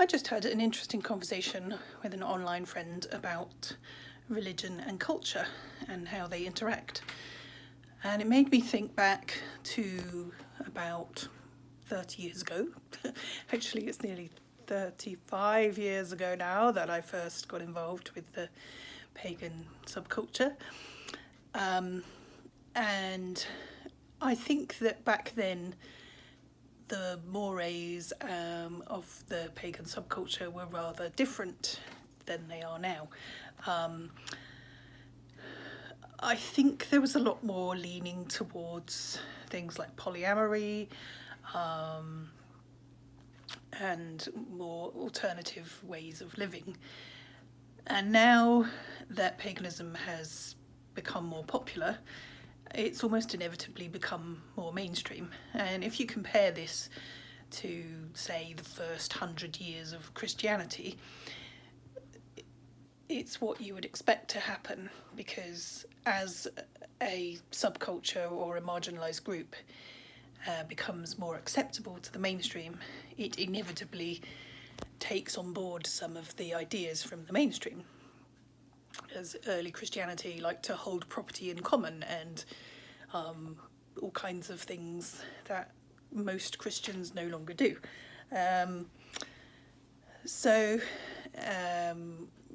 I just had an interesting conversation with an online friend about religion and culture and how they interact. And it made me think back to about 30 years ago. Actually, it's nearly 35 years ago now that I first got involved with the pagan subculture. And I think that back then the mores of the pagan subculture were rather different than they are now. I think there was a lot more leaning towards things like polyamory, and more alternative ways of living. And now that paganism has become more popular, it's almost inevitably become more mainstream. And if you compare this to, say, the first 100 years of Christianity, it's what you would expect to happen, because as a subculture or a marginalised group becomes more acceptable to the mainstream, it inevitably takes on board some of the ideas from the mainstream. As early Christianity liked to hold property in common and all kinds of things that most Christians no longer do.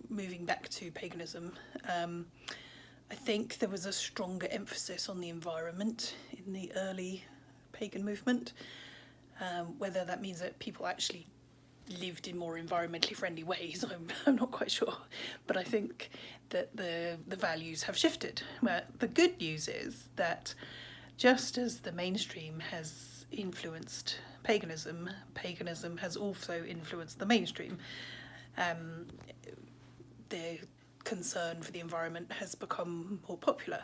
Moving back to paganism, I think there was a stronger emphasis on the environment in the early pagan movement. Whether that means that people actually lived in more environmentally friendly ways, I'm not quite sure, but I think that the values have shifted. Well, the good news is that just as the mainstream has influenced paganism, paganism has also influenced the mainstream. The concern for the environment has become more popular.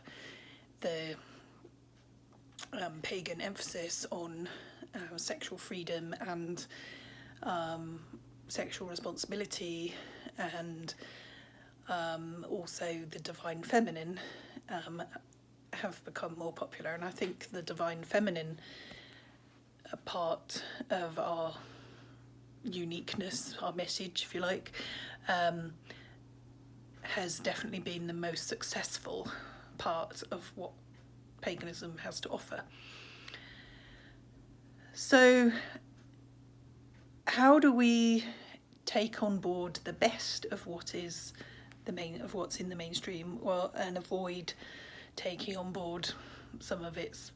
The pagan emphasis on sexual freedom and sexual responsibility, and also the divine feminine have become more popular. And I think the divine feminine part of our uniqueness, our message, if you like, has definitely been the most successful part of what paganism has to offer. So how do we take on board the best of what is of what's in the mainstream, and avoid taking on board some of its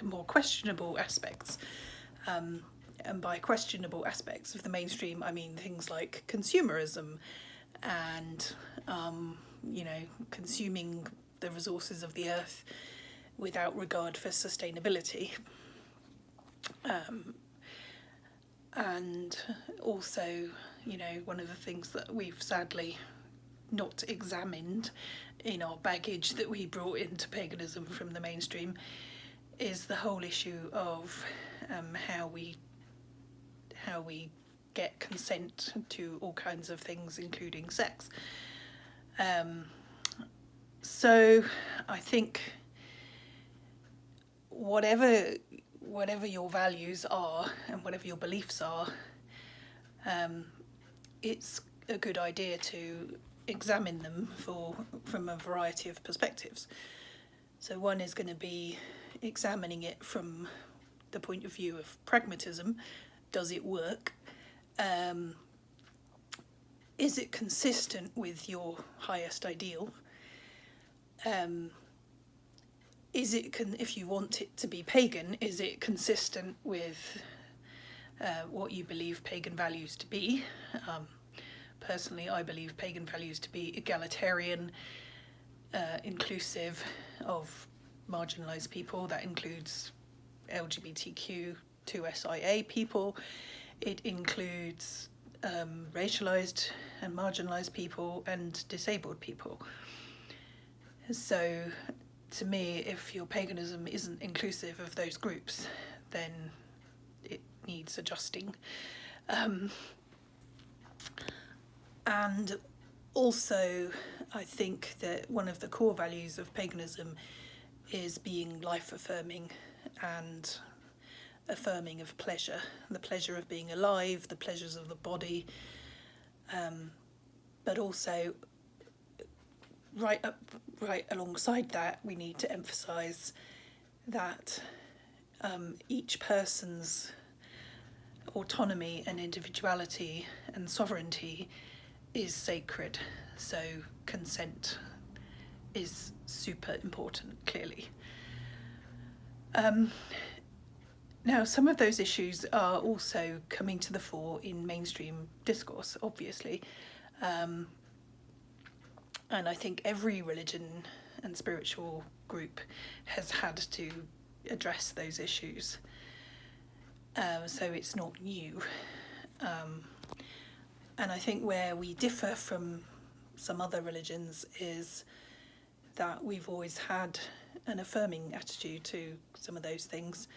more questionable aspects? And by questionable aspects of the mainstream, I mean things like consumerism and consuming the resources of the earth without regard for sustainability. And also, one of the things that we've sadly not examined in our baggage that we brought into paganism from the mainstream is the whole issue of how we get consent to all kinds of things, including sex. So I think whatever your values are and whatever your beliefs are, it's a good idea to examine them from a variety of perspectives. So one is going to be examining it from the point of view of pragmatism. Does it work? Is it consistent with your highest ideal? If you want it to be pagan, is it consistent with what you believe pagan values to be? Personally, I believe pagan values to be egalitarian, inclusive of marginalised people. That includes LGBTQ2SIA people. It includes racialised and marginalised people and disabled people. So to me, if your paganism isn't inclusive of those groups, then it needs adjusting. And also, I think that one of the core values of paganism is being life-affirming and affirming of pleasure, the pleasure of being alive, the pleasures of the body, but also right alongside that, we need to emphasise that each person's autonomy and individuality and sovereignty is sacred. So consent is super important, clearly. Now, some of those issues are also coming to the fore in mainstream discourse, obviously. And I think every religion and spiritual group has had to address those issues. So it's not new. And I think where we differ from some other religions is that we've always had an affirming attitude to some of those things,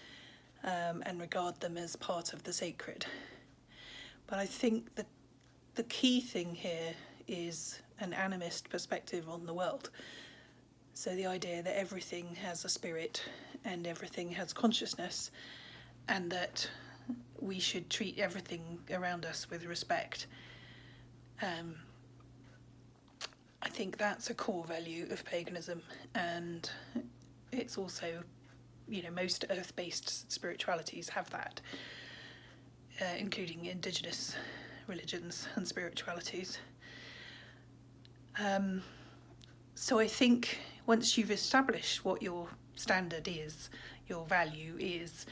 and regard them as part of the sacred. But I think that the key thing here is an animist perspective on the world. So the idea that everything has a spirit and everything has consciousness, and that we should treat everything around us with respect. I think that's a core value of paganism, and it's also, most earth-based spiritualities have that, including indigenous religions and spiritualities. So I think once you've established what your standard is, your value is,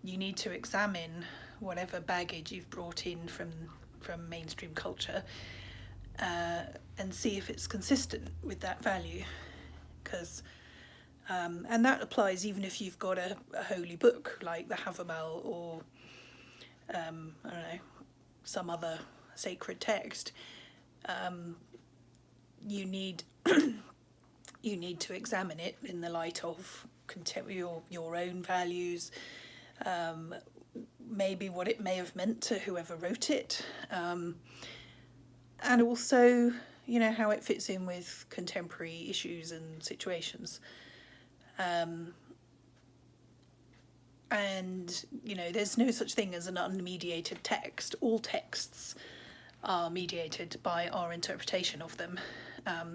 you need to examine whatever baggage you've brought in from mainstream culture, and see if it's consistent with that value. Because and that applies even if you've got a holy book like the Havamal or I don't know, some other sacred text. You need you need to examine it in the light of your own values, maybe what it may have meant to whoever wrote it, and also how it fits in with contemporary issues and situations. And there's no such thing as an unmediated text. All texts are mediated by our interpretation of them.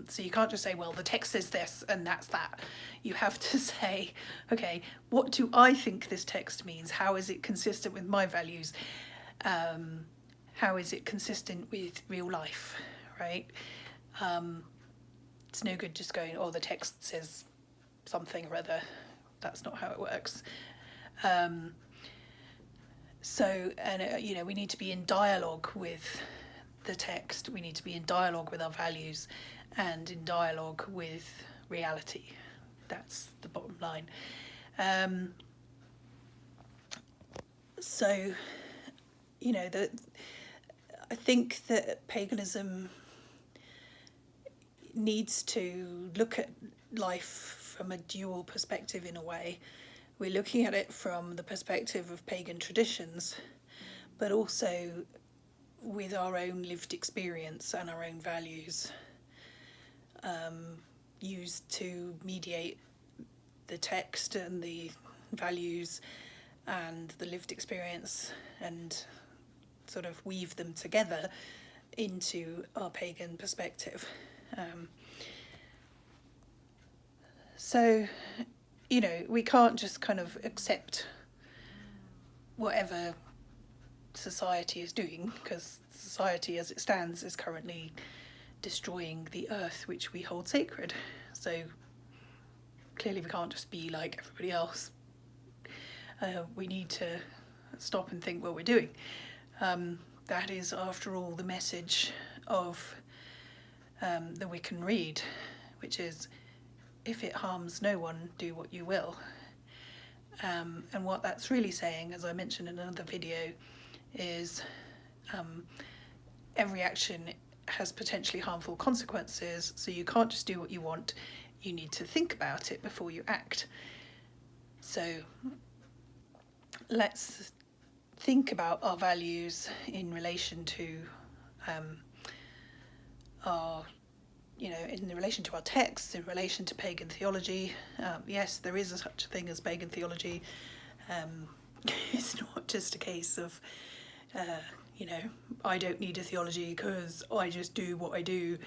So you can't just say, well, the text says this and that's that. You have to say, okay, what do I think this text means? How is it consistent with my values? How is it consistent with real life, right? It's no good just going, oh, the text says something or other. That's not how it works. We need to be in dialogue with the text. We need to be in dialogue with our values and in dialogue with reality. That's the bottom line. I think that paganism needs to look at life from a dual perspective in a way. We're looking at it from the perspective of pagan traditions, but also with our own lived experience and our own values, used to mediate the text and the values and the lived experience, and sort of weave them together into our pagan perspective. We can't just kind of accept whatever society is doing, because society as it stands is currently destroying the earth which we hold sacred. So clearly we can't just be like everybody else. We need to stop and think what we're doing. That is, after all, the message of the Wiccan Rede, which is, if it harms no one, do what you will. And what that's really saying, as I mentioned in another video, is every action has potentially harmful consequences, so you can't just do what you want. You need to think about it before you act. So let's think about our values in relation to in relation to our texts, in relation to pagan theology. Yes, there is such a thing as pagan theology, It's not just a case of, you know, I don't need a theology because I just do what I do.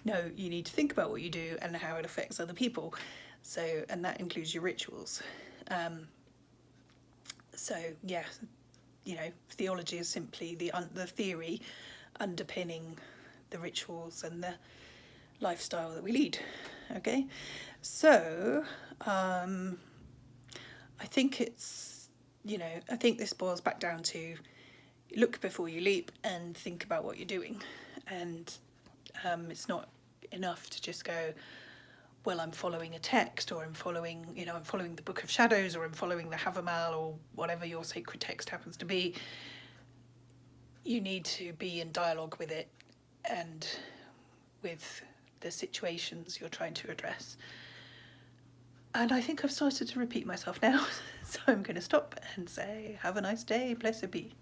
No, you need to think about what you do and how it affects other people. So, and that includes your rituals. So, yeah, you know, theology is simply the theory underpinning the rituals and the lifestyle that we lead. Okay, so I think it's, you know, I think this boils back down to look before you leap and think about what you're doing. And it's not enough to just go, well, I'm following a text, or I'm following, you know, I'm following the Book of Shadows, or I'm following the Havamal, or whatever your sacred text happens to be. You need to be in dialogue with it and with the situations you're trying to address. And I think I've started to repeat myself now, so I'm going to stop and say, have a nice day, blessed be.